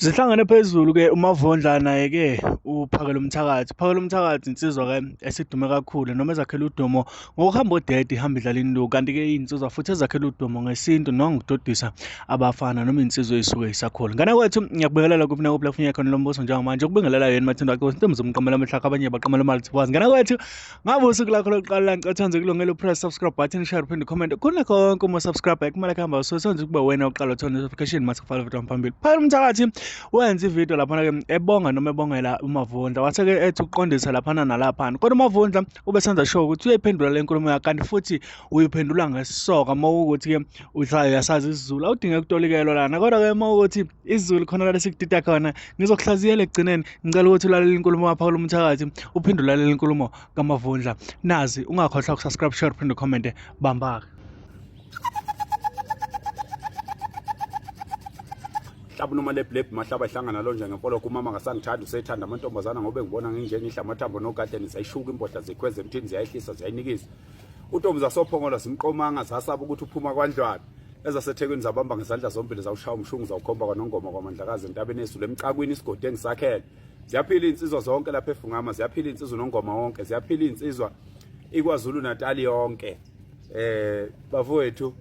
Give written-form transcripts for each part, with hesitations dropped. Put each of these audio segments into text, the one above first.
Zihlangane phezulu ke uMavondla naye ke uPhakela Umthakathi. Phakela Umthakathi insizwa ke esidume kakhulu noma ezakhela udumo ngokuhamba odede ihamba idlala induku kanti ke iy'nsizwa futhi ezakhela udumo ngesintu nokudodisa abafana noma iy'nsizwa ey'suke yisakhula. Ngane kwethu ngiyakubingelela kuphi nakuphi la kufuneka khona lo mbuso njengamanje ukubingelela yena Mathendo Aqosi intombi zomqamela amahlaka abanye baqamela amalithikwazi. Ngane kwethu ngabe usuku lakho lokuqala la ngicela uthonze kulungele upress subscribe button share uphinde comment khona konke uma subscribe kumele kuhamba so senze ukuba wena uqala uthola notification mase kufanele video phambili. Phakela Umthakathi wenza ividiyo laphana ke ebonga noma ebongela uMavundla wathi ke ethi uqondisa laphana nalaphana kodwa uMavundla ube senza sure ukuthi uyayiphendula le nkulumo yakhe kanti futhi uyiphendula ngesoka mawukuthi ke uyasazi isiZulu awudinge ukutolikelwa lana kodwa ke mawukuthi isiZulu khona la sikudida khona ngizokuhlaziyela ekugcineni ngicela ukuthi ulalele inkulumo yaPhakela Umthakathi uphendula le nkulumo kaMavundla nazi ungakhohlwa ukusubscribe share uphinde comment bambaka. Hlaba noma lebleb mahlaba hlangana lo nje ngempolo kumama ngasangithanda usethanda amantombazana ngobe ngibona nginjeni ihla amathambo nogadeni zayishuka impodla zikhweze emthini ziyayihlisa ziyayinikisa uNtombi zasophongolo simqomanga zasaba ukuthi uphuma kwaNdlwane ezasethekwini zabamba ngezandla zombili zawushaya umshungu zawukhomba kwaNongoma kwaMandlakazi entabeni esule emcakwini isigodi engisakhele ziyaphila insizwa zonke lapha eFungama ziyaphila insizwa uNongoma wonke ziyaphila insizwa iKwaZulu Natal yonke bafowethu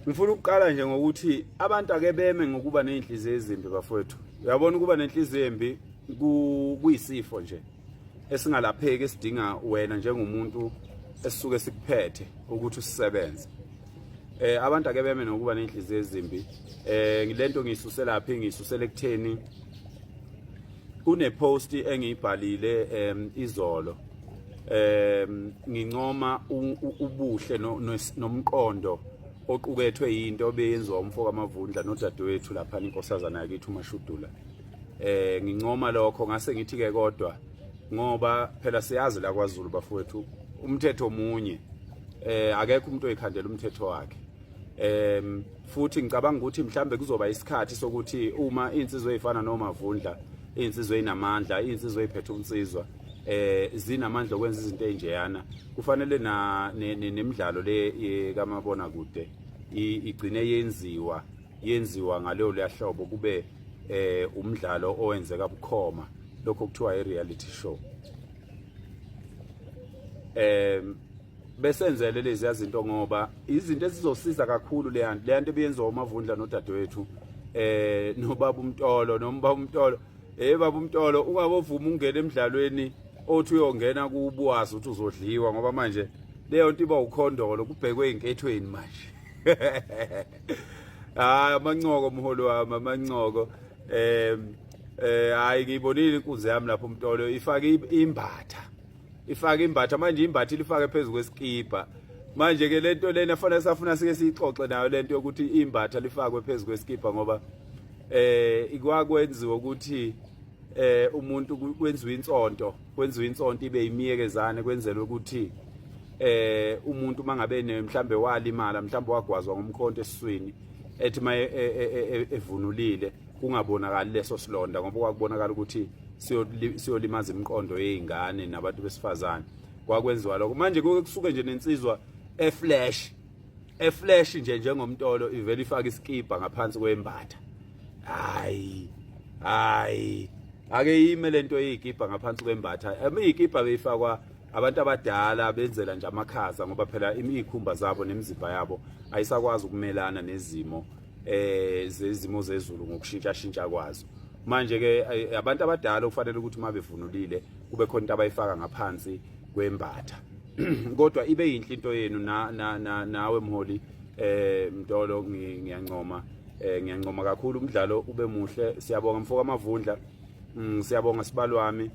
ngifuna ukuqala nje ngokuthi abantu ake beme ngokuba nenhliziyo ezimbi bafowethu. Uyabona ukuba nenhliziyo embi kuyisifo nje esingalapheki esidinga wena njengomuntu esisuke sikuphethe ukuthi usisebenze. Abantu ake beme ngokuba nenhliziyo ezimbi. Ngilento ngiyisusela laphi ngiyisusela ekutheni kune post engiyibhalile izolo. Ngincoma ubuhle nomqondo oqukethwe into obeyenziwa umfoka Mavundla nodadewethu lapha inkosazana yakithi uMashudula. Ngincoma lokho ngase ngithi ke kodwa ngoba phela siyazi la kwaZulu bafowethu umthetho omunye akekho umuntu oyikhandela umthetho wakhe. Futhi ngicabanga ukuthi mhlambe kuzoba isikhathi sokuthi uma insizwe ezifana noMavundla insizwe einamandla insizwe eziphethe umsizwa zinamandla okwenza izinto ezinjeyana kufanele nemidlalo le kamabona kude igcine yenziwa ngaleyo lehlobo kube umdlalo owenzeka bukhoma lokho kuthiwa i-reality show. Besenzele lezi izinto ngoba izinto ezizosiza kakhulu le nto ebiyenziwa uMavundla nodadewethu nobaba uMtolo nombaba uMtolo baba uMtolo ungabovuma ungena emidlalweni othi uyongena kubuwazi ukuthi uzodliwa ngoba manje leyo nto iba ukhondolo kubhekwe inkethweni manje. Amancoko mholo wami amancoko hayi ngiyibonile inkunzi yami lapho uMtolo ifake imbatha manje imbatha ilifake phezulu kwesikipa manje ke lento lena fanele safuna sike siyixoxe nayo lento yokuthi imbatha lifakwe phezulu kwesikipa ngoba ikwakwenziwa ukuthi umuntu kwenziwa insonto ibe imiyekezane kwenzela ukuthi umuntu mangabe mhlambe walimala mhlambe wagwazwa ngomkhonto esiswini ethi maye evunulile kungabonakali leso silonda ngoba kwakubonakala ukuthi siyolimaza imiqondo yezingane nabantu besifazane kwakwenziwa lokho manje kusuke nje nensizwa eflash nje njengomtolo ivele ifaka iskipa ngaphansi kwembatha hayi ake yime lento yezikipa ngaphansi kwembatha izikipa beyifakwa abantu abadala benzela nje amakhaza ngoba phela izikhumba zabo nemizimba yabo ayisakwazi ukumelana nezimo zezimo zezulu ngokushintsha kwazo manje ke abantu abadala kufanele ukuthi mabevunulile kube khona into abayifaka ngaphansi kwembatha kodwa ibe yinhle into yenu nawe mholi Mtolo ngiyancoma kakhulu umdlalo ube muhle siyabonga mfoka Mavundla siyabonga Sibalwami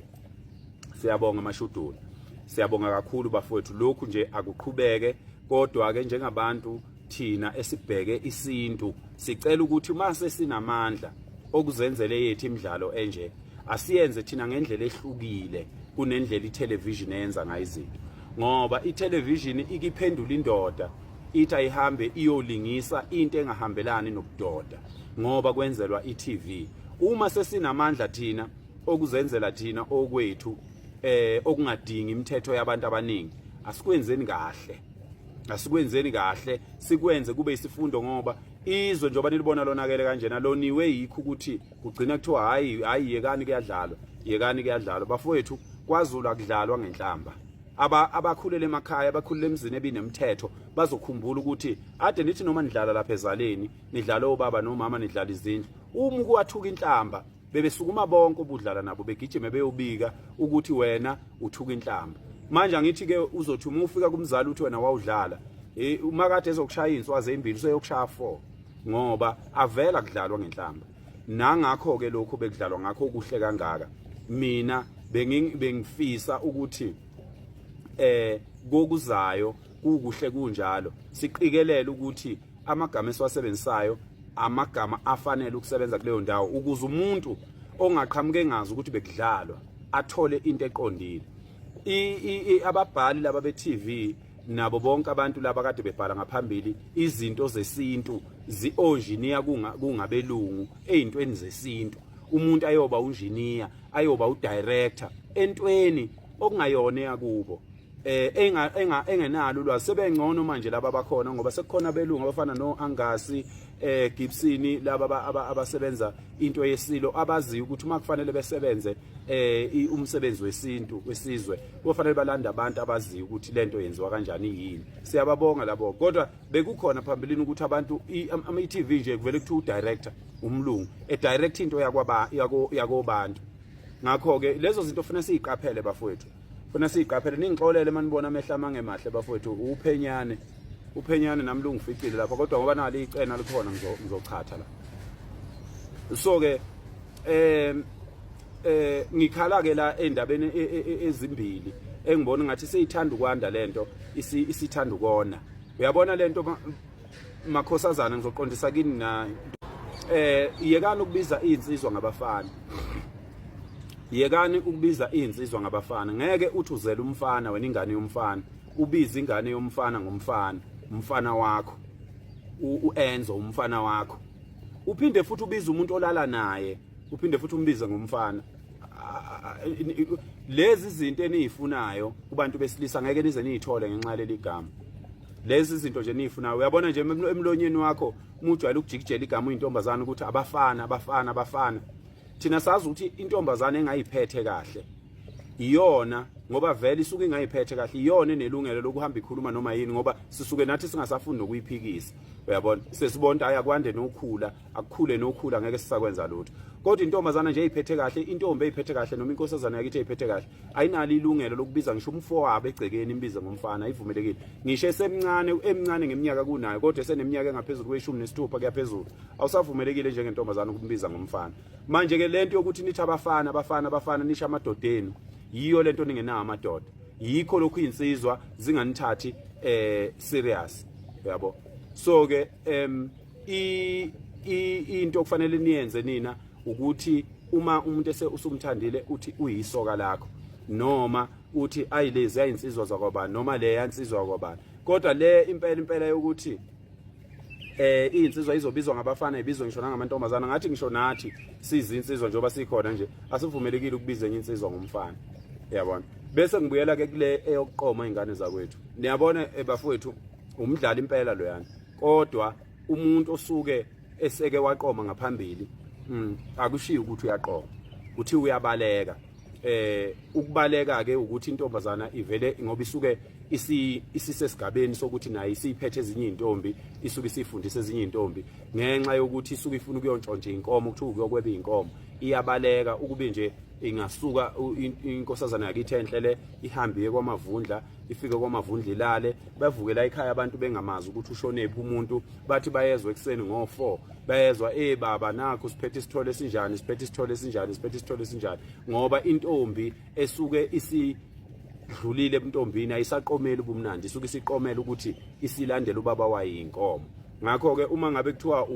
siyabonga Mashudula siyabonga kakhulu bafowethu lokhu nje akuqhubeke kodwa ke njengabantu thina esibheke isintu sicela ukuthi mase sinamandla okuzenzele yethu imidlalo enje asiyenze thina ngendlela ehlukile kunendlela itelevision eyenza ngayo izinto ngoba itelevision ikiphendula indoda ithi ayihambe iyolingisa into engahambelani nobudoda ngoba kwenzelwa iTV uma sesinamandla thina okuzenzela thina okwethu okungadingi imithetho yabantu abaningi asikwenzeni kahle sisikwenze kube isifundo ngoba izwe njengoba nilibona lonakele kanjena loniwe yikho ukuthi kugcina kuthiwa hayi yekani kuyadlalwa bafowethu kwaZulu akudlalwa ngenhlamba abakhulele emakhaya abakhulele emzini ebinemithetho bazokhumbula ukuthi ade nithi noma nidlala lapha ezaleni nidlala obaba nomama nidlala izindlu uma kuwathuka inhlamba bebesukuma bonke obudlala nabo begijime beyobika ukuthi wena uthuka inhlamba manje angithi ke uzothi uma ufika kumzali uthi wena wawudlala uma kade ezokushaya inswazi ezimbili useyokushaya 4 ngoba avela kudlalwa ngenhlamba nangakho ke lokho bekudlalwa ngakho kuhle kangaka mina bengifisa ukuthi kokuzayo kukuhle kunjalo siqikelele ukuthi amagama esiwasebenzisayo amagama afanele ukusebenza kuleyo ndawo ukuze umuntu ongaqhamuke engazi ukuthi bekudlalwa athole into eqondile ababhali laba be-TV nabo bonke abantu laba kade bebhala ngaphambili izinto zesintu zi-engineer kungabelungu ezintweni zesintu umuntu ayoba unjiniya ayoba udirector entweni okungayona yakubo engenalo ulwazi sebengcono manje laba bakhona ngoba sekukhona belungu abafana noAngasi Gibson laba abasebenza into yesilo abaziyo ukuthi uma kufanele besebenze umsebenzi wesintu wesizwe kufanele balanda abantu abaziyo ukuthi lento yenziwa kanjani yini siyababonga labo kodwa bekukhona phambilini ukuthi abantu ama-TV nje kuvele kuthi udirector umlungu direct into yakobantu ngakho ke lezo zinto kufanele siziqaphele bafowethu funa siqaphele ningixolele manibona amehla mangemahle bafowethu uphenyane namlungu ficile lapha kodwa ngoba nali icena likhona ngizochatha la so ke ngikhala ke la endabeni ezimbili engibona ngathi seyithanda ukwanda lento isithanda ukona uyabona lento makhosazana ngizoqondisa kini na yekani ukubiza izinsizwa ngabafana yekani ukubiza izinsizwa ngabafana ngeke uthi uzela umfana wena ingane yomfana ubiza ingane yomfana umfana wakho uenzo umfana wakho uphinde futhi ubiza umuntu olala naye uphinde futhi umbize ngomfana lezi zinto enizifunayo kubantu besilisa ngeke nize nizithole ngenxa leli gama lezi zinto nje nizifunayo uyabona nje emlonyeni wakho umujwayela ukujikijela igama uyintombazana ukuthi abafana thina sazi ukuthi intombazana engayiphethe kahle iyona ngoba vele isuke ingayiphethe kahle iyona enelungelo lokuhamba ikhuluma noma yini ngoba sisuke nathi singasafundi nokuyiphikisa uyabona sesibona ayakwande nokhula akukhule nokhula ngeke sisakwenza lutho kodwa intombazana nje eyiphethe kahle intombi eyiphethe kahle noma inkosazana yakithi eyiphethe kahle ayinalo ilungelo lokubiza ngisho umfowabo egcekeni imbize ngomfana ayivumelekile ngisho emncane ngeminyaka kunayo kodwa eseneminyaka engaphezulu kwe16 kuyaphezulu awusavumelekile njengentombazana ukumbiza ngomfana manje ke lento yokuthi nithi abafana nisha amadodeni yiyo lento ningenayo amadoda yikho lokhu insizwa zinganithathi serious yabo so ke into okufanele niyenze nina ukuthi uma umuntu usumthandile uthi uyisoka lakho noma uthi ayilezi ayinsizwa zakwabani noma le yansizwa yakwabani kodwa le impela yokuthi izinsizwa izobizwa ngabafana ibizwe ngisho nangamantombazana ngathi ngisho nathi sizinsizwa njengoba sikhona nje asivumelekile ukubiza enye insizwa ngomfana yabona bese ngibuyela ke kule eyokuqoma izingane zakwethu niyabona bafowethu umdlali impela loyana kodwa umuntu osuke eseke waqoma ngaphambili akushiya ukuthi uyaqoma uthi uyabaleka ukubaleka ke ukuthi intombazana ivele ngoba isuke isisesigabeni sokuthi nayo isiphethe ezinye izintombi isuke isifundise ezinye izintombi ngenxa yokuthi isuke ifuna ukuyontshontsha inkomo ukuthi ukuyokweba inkomo iyabaleka ukube nje ingasuka inkosazana yakithi enhlele ihambiye kwamavundla ifike kwamavundla ilale bavukela ekhaya abantu bengamazi ukuthi ushonephi umuntu bathi bayezwe ekseni ngo4 bayezwa baba nakho siphethe isithole esinjani ngoba intombi esuke isidlulile ebuntombini ayisaqomela ubumnandi isuke isiqomela ukuthi isilandele ubaba wayo inkomo ngakho ke uma ngabe kuthiwa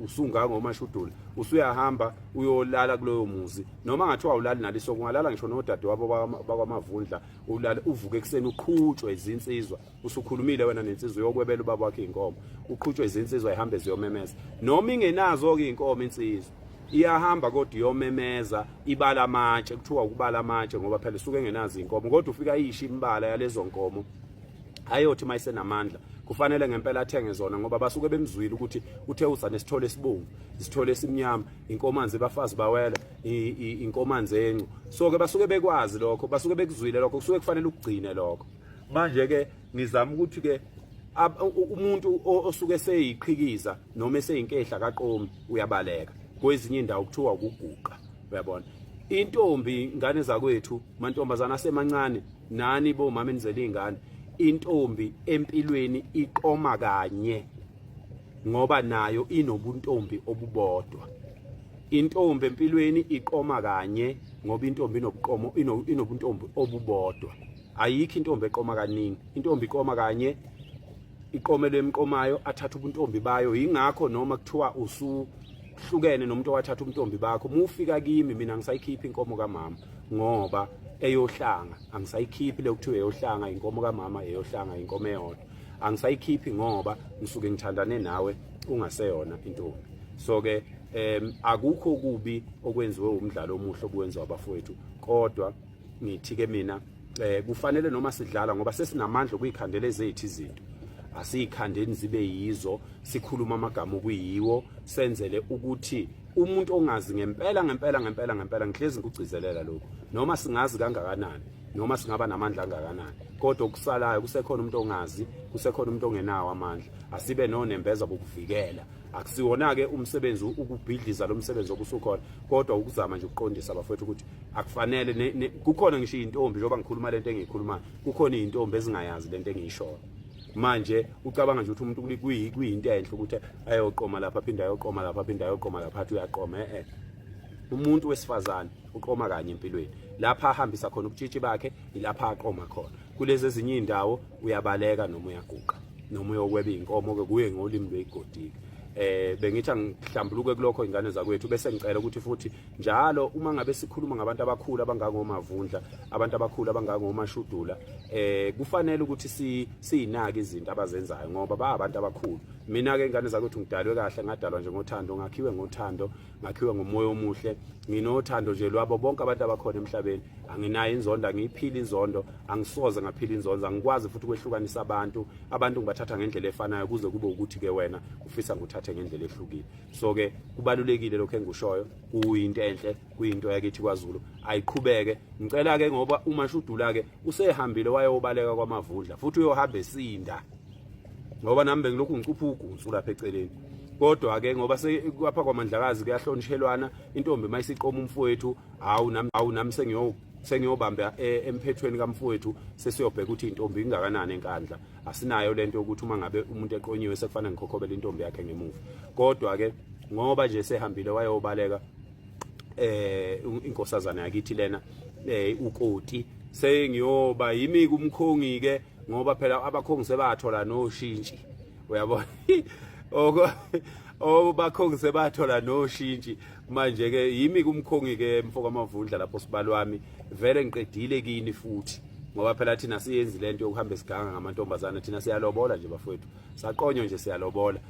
usunga ngomashudula usuyahamba uyolala kuloyo muzi noma ngathiwa ulali naliso kungalala ngisho nodade wabo bakwamavundla ulala uvuke ekseni uqhutshwe izinsizwa usukhulumile wena nensizwa yokwebela ubaba wakhe inkomo uqhutshwe izinsizwa ihambe ziyomemeza noma ingenazo ke inkomo insizwa iyahamba kodwa iyomemeza ibala amatshe kuthiwa ukubala amatshe ngoba phela suke engenazi inkomo kodwa ufika yisho imbala yalezo nkomo ayothi mayisenamandla kufanele ngempela athenge zona ngoba basuke bemzwile ukuthi uthe uza nesithole esibomvu isithole esimnyama inkomanzi bafazi bawela inkomanzi encu so ke basuke bekwazi lokho basuke bekuzwile lokho kusuke kufanele ukugcine lokho manje ke ngizama ukuthi ke umuntu osuke seyiqhikiza noma eseyinkehla kaqomi uyabaleka kwezinye indawo kuthiwa ukuguqa uyabona intombi ingane zakwethu mantombazana asemancane nani bomama enizele izingane intombi empilweni iqoma kanye ngoba nayo inobuntombi obubodwa intombi empilweni iqoma kanye ngoba intombi inobuqomo inobuntombi obubodwa ayikho intombi eqoma kaningi intombi iqoma kanye iqomelo emqomayo athatha ubuntombi bayo ingakho noma kuthiwa usuhlukene nomuntu owathatha ubuntombi bakho mufika kimi mina ngisayikhipha inkomo kaMama ngoba eyohlanga angisayikhiphi lokuthiwa eyohlanga inkomo kaMama eyohlanga inkomo eyodwa angisayikhiphi ngoba ngisuke ngithandane nawe ungaseyona intombi so ke akukho kubi okwenziwe umdlalo omuhle obuwenziwa abafowethu kodwa ngithi ke mina kufanele noma sidlala ngoba sesinamandla okuyikhandela ezethu izinto asiyikhandeni zibe yizo sikhuluma amagama okuyiwo senzele ukuthi umuntu ongazi ngempela ngihlezi ngigcizelela lokho noma singazi kangakanani noma singaba namandla kangakanani kodwa okusalayo kusekhona umuntu ongazi kusekhona umuntu ongenawo amandla asibe nonembeza bokuvikela akusiwona ke umsebenzi ukubhidliza lo msebenzi obusukhona kodwa ukuzama nje ukuqondisa abafowethu ukuthi akufanele kukhona ngisho intombi njengoba ngikhuluma lento engiyikhuluma kukhona izintombi ezingayazi lento engiyishoyo manje ucabanga nje ukuthi umuntu kuyinto enhle ukuthi ayoqoma lapha aphinda ayoqoma lapha aphinda ayoqoma lapha athi uyaqoma umuntu wesifazane uqoma kanye empilweni lapha ahambisa khona ubutshitshi bakhe ilapha aqoma khona kulezi ezinye indawo uyabaleka noma uyaguqa noma uyokweba inkomo ke kuye ngolimi lwegodiki bengithi ngihlambuluke kulokho ingane zakwethu bese ngicela ukuthi futhi njalo uma ngabe sikhuluma ngabantu abakhulu abangangomavundla abantu abakhulu abangangomashudula kufanele ukuthi siyinake izinto abazenzayo ngoba ba abantu abakhulu mina ke ingane zakwethu ngidalwe kahle ngadalwa nje ngothando ngakhiwe ngothando ngakhiwe ngomoya omuhle nginothando nje lwabo bonke abantu abakhona emhlabeni anginayo inzondo angiyiphila inzondo angisoze ngaphila inzondo angikwazi futhi ukwehlukanisa abantu ngibathatha ngendlela efanayo kuze kube ukuthi ke wena ufisa nguthathe ngendlela ehlukile so ke kubalulekile lokho engushoyo kuyinto enhle kuyinto yakithi kwaZulu ayiqhubeke ngicela ke ngoba umashudula ke usehambile wayobaleka kwamavundla futhi uyohamba esinda ngoba nami bengilokhu ngicupha ugunsu lapha eceleni kodwa ke ngoba sekwapha kwaMandlakazi kuyahlonitshelwana intombi mayisiqoma umfowethu hawu nami sengiyobamba emphethweni kamfowethu sesiyobheka ukuthi intombi ingakanani enkandla asinayo lento yokuthi uma ngabe umuntu eqonyiwe sekufanele ngikhokhobele intombi yakhe ngemuva kodwa ke ngoba nje sehambile wayobaleka inkosazana yakithi lena ukoti sengiyoba yimi kumkhongi ke ngoba phela abakhongi sebathola noshintshi uyabona bakhongi sebathola noshintshi manje ke yimi kumkhongi ke mfoko amavundla lapho sibalo wami vele ngiqedile kini futhi ngoba phela thina siyenzi lento yokuhamba esiganga ngamantombazana thina siyalobola nje bafowethu saqonywa nje siyalobola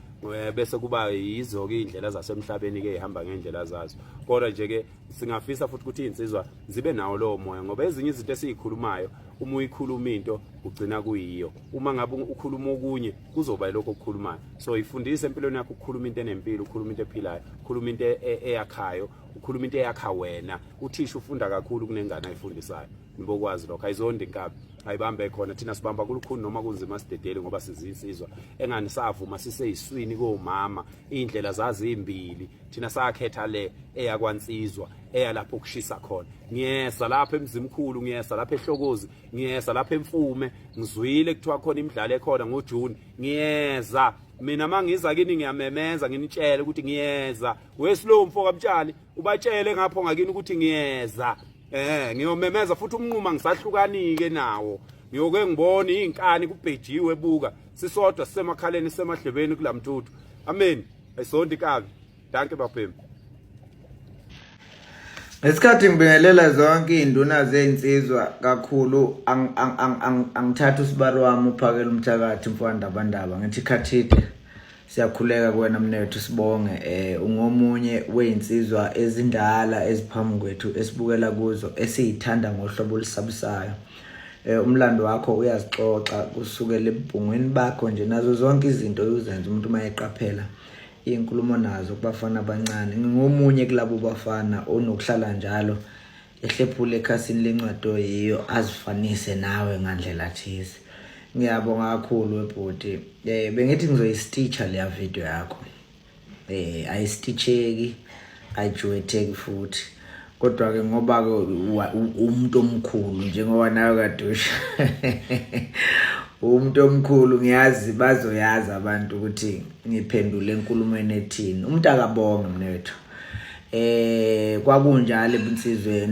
bese kuba yizo ke indlela zasemhlabeni ke ihamba ngendlela zazo kodwa nje ke singafisa futhi ukuthi insizwa zibe nawo lo moya ngoba ezinye izinto esizikhulumayo uma uyikhuluma into ugcina kuyiyo uma ngabe ukhuluma okunye kuzoba lokho okukhulumayo so ifundise empilweni yakho ukukhuluma into enempilo ukhuluma into ephilayo ukhuluma into eyakhayo ukhuluma into eyakha wena uthisha ufunda kakhulu kunengane ayifundisayo ngibokwazi lokho ayizondi inkabi ayibambe khona thina sibamba kulukhuni noma kunzima sidedele ngoba sizinsizwa engani savuma siseyiswini komama indlela zazi izimbili thina sakhetha le eyakwansizwa eyalapho kushisa khona ngiyeza lapha emzimkhulu ngiyeza lapha ehlokozi ngiyeza lapha emfume ngizwile kuthiwa khona imidlalo ekhona ngoJune ngiyeza mina mangiza kini ngiyamemeza nginitshele ukuthi ngiyeza wesilo mfoko kamtshali ubatshele ngapho ngakini ukuthi ngiyeza ngiyomemeza futhi umnquma ngisahlukanike nawo ngiyoke ngibone izinkani kubhejiwe buka sisodwa sisemakhaleni semahlebeni kulamthuthu amen ayisonto ikabi danke baphembe Ngesikhathi ngibingelela zonke induna zezinsizwa kakhulu angithatha usibalo wami uphakela umthakathi mfowanda abandaba ngithi khathide siyakhuleka kuwena mnethu sibonge ungomunye wezinsizwa ezindala eziphambi kwethu esibukela kuzo esiyithanda ngohlobo olusabisayo umlando wakho uyazixoxa kusukela ebhungweni bakho nje nazo zonke izinto uzenza umuntu mayeqaphela inkulumo nazo kubafana abancane. Ngomunye kulabo bafana onokuhlala njalo ehlephule ekhasini lencwadi yiyo azifanise nawe ngandlela thize. Ngiyabonga kakhulu webhodi. Bengithi ngizoyistitcha leya video yakho. Ayistitcheki, ayijuwetheki futhi. Kodwa ke ngoba ke umuntu omkhulu njengoba nayo kadusha. Umuntu omkhulu ngiyazi bazoyazi abantu ukuthi ngiphendule enkulumweni ethini. Umuntu akabonge mnethu. Kwakunjalo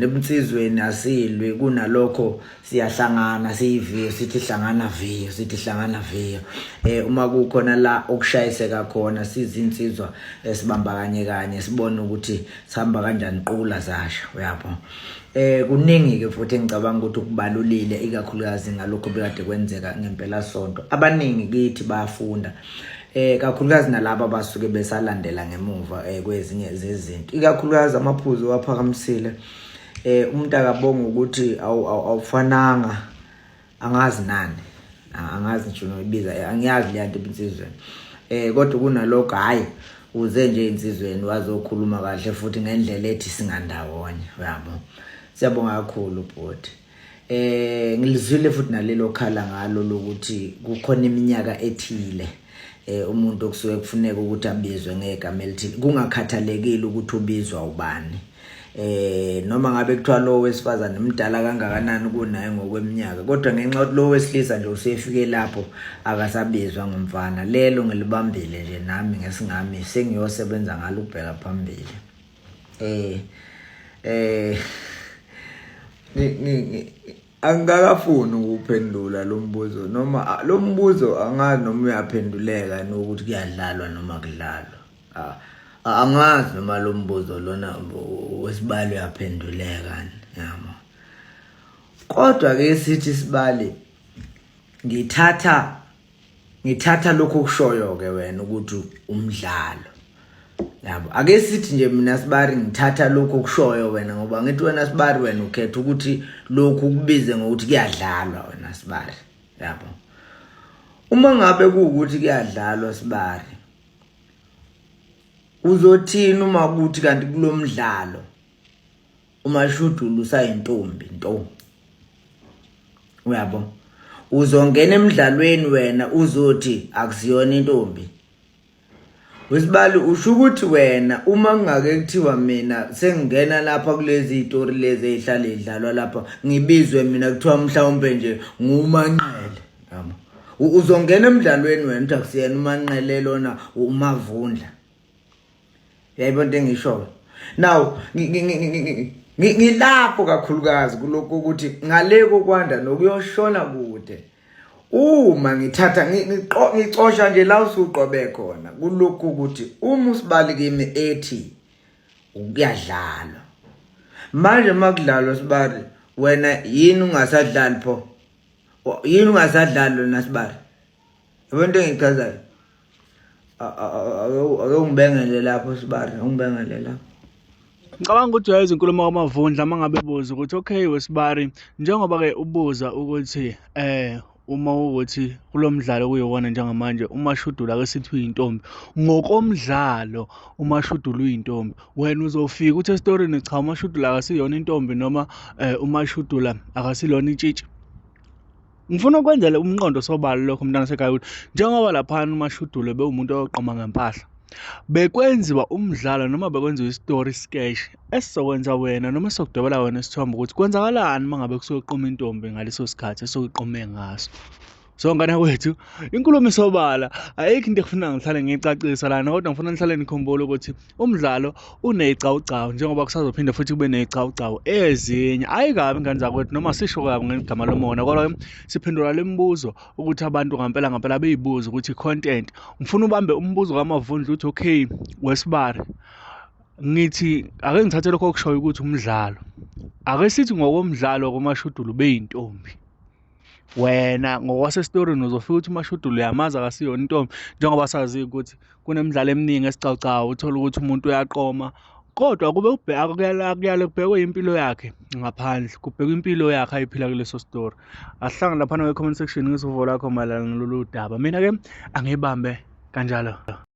ebunsizweni asilwe kunalokho siyahlangana siyiviyo sithi hlangana viyo sithi hlangana viyo. Uma kukhona la okushayiseka khona sizinsizwa esibamba kanye sibone ukuthi sihamba kanjani qula zasha uyapho. Kuningi ke futhi engicabanga ukuthi ukubalulile ikakhulukazi ngalokho bekade kwenzeka ngempela sonto. Abaningi kithi bayafunda. Kakhulukazi nalabo abasuke besalandela ngemuva kwezinye zezinto. Ikakhulukazi amaphuzu waphakamisile. Umuntu akabonga ukuthi awufananga angazi nani. Angazi nje noyibiza angiyazi le nto insizweni. Kodwa kunalokho hayi uze nje insizweni wazokhuluma kahle futhi ngendlela ethi singandawonye uyabo. Siyabonga kakhulu bhodi. Ngilizwile futhi nalelo khala ngalo lokuthi kukhona iminyaka ethile umuntu okusuke kufuneka ukuthi abizwe ngegama elithi kungakhathalekile ukuthi ubizwa ubani. Noma ngabe kuthiwa lo wesifazane emdala kangakanani kunaye ngokweminyaka kodwa ngenxa yokuthi lo wesilisa nje usefike lapho akasabizwa ngomfana. Lelo ngilibambile nje nami ngesingami sengiyosebenza ngalo ukubheka phambili. Angakafuni ukuphendula lo mbuzo noma lo mbuzo angazi noma uyaphenduleka nokuthi kuyadlalwa noma kudlalwa. Angazi noma lo mbuzo lona wesibali uyaphenduleka yabo. Kodwa ke sithi sibali ngithatha lokho kushoyo ke wena ukuthi umdlalo yabo. Ake sithi nje mina Sibari ngithatha lokho kushoyo wena ngoba ngithi wena Sibari wena ukhetha ukuthi lokhu kubize ngokuthi kuyadlalwa wena Sibari yabo. Uma ngabe kuukuthi kuyadlalwa Sibari uzothina uma kuthi kanti kulomdlalo uMashudulu usayintombi nto uyabo. Uzongena emidlalweni wena uzothi akusiyona intombi. Wesibali usho ukuthi wena uma ngake kuthiwa mina sengingena lapha kulezi izitori lezi ezihlala idlalwa lapha ngibizwe mina kuthiwa mhlawumbe nje nguManqele yabo. Uzongena emidlalweni wena uthi akusiyena uManqele lona uMavundla. Yayibona into engisho. Now ngilapho kakhulukazi kuloko ukuthi ngale kokwanda nokuyoshona kude. Uma ngithatha ngicosha nje la usuqobe khona kuloko ukuthi uma uSibali kimi ethi ukuyadlala manje makudlalwa Sibali wena yini ungasadlali pho yini ungasadlali na Sibali. Yabona into engichazayo. Ake ungibengele lapho Sibali ungibengele lapho. Ngicabanga ukuthi uyazi inkulumo kaMavundla mangabe buza ukuthi okay weSibari njengoba ke ubuza ukuthi uma ukuthi kulomdlalo kuyona njengamanje uMashudulu ake sithi uyintombi ngokomdlalo uMashudulu uyintombi wena uzofika uthi esitorini cha uMashudulu akasiyona intombi noma uMashudula akasilona itshitshi. Ngifuna ukwenzela umqondo sobala lokho mntana sekhaya ukuthi njengoba lapha uMashudulu bewumuntu oqoma ngempahla bekwenziwa umdlalo noma bekwenziwa istory sketch esizokwenza wena noma esokudwebela wena isithombe ukuthi kwenzakalani mangabe kusoqoma intombi ngaleso sikhathi esokuqome ngaso. So ngane wethu inkulumo isobala ayikho into ekufuna ngihlale ngicacisa lana kodwa ngifuna nihlale nikhumbule ukuthi umdlalo unezicawucawu njengoba kusazophinda futhi kube nezicawucawu ezinye ayikabi ingane zakwethu noma sisho kabi ngegama lomona kodwa siphendula lemibuzo ukuthi abantu ngempela beyibuza ukuthi content ngifuna ubambe umbuzo kaMavundla uthi okay weSibari ngithi ake ngithathe lokho kushoyo ukuthi umdlalo ake sithi ngokomdlalo koMashudulu beyintombi wena ngokwasesitorini uzofika ukuthi uMashudulu uyamaza akasiyona intombi njengoba sazi ukuthi kunemidlalo eminingi esicawucawu uthola ukuthi umuntu uyaqoma kodwa kube akuyale kubhekwe impilo yakhe ngaphandle, kubhekwe impilo yakhe ayiphila kuleso story. Asihlangane laphana kwe-comment section ngisivo lakho mayelana nalolu daba. Mina-ke angibambe kanjalo.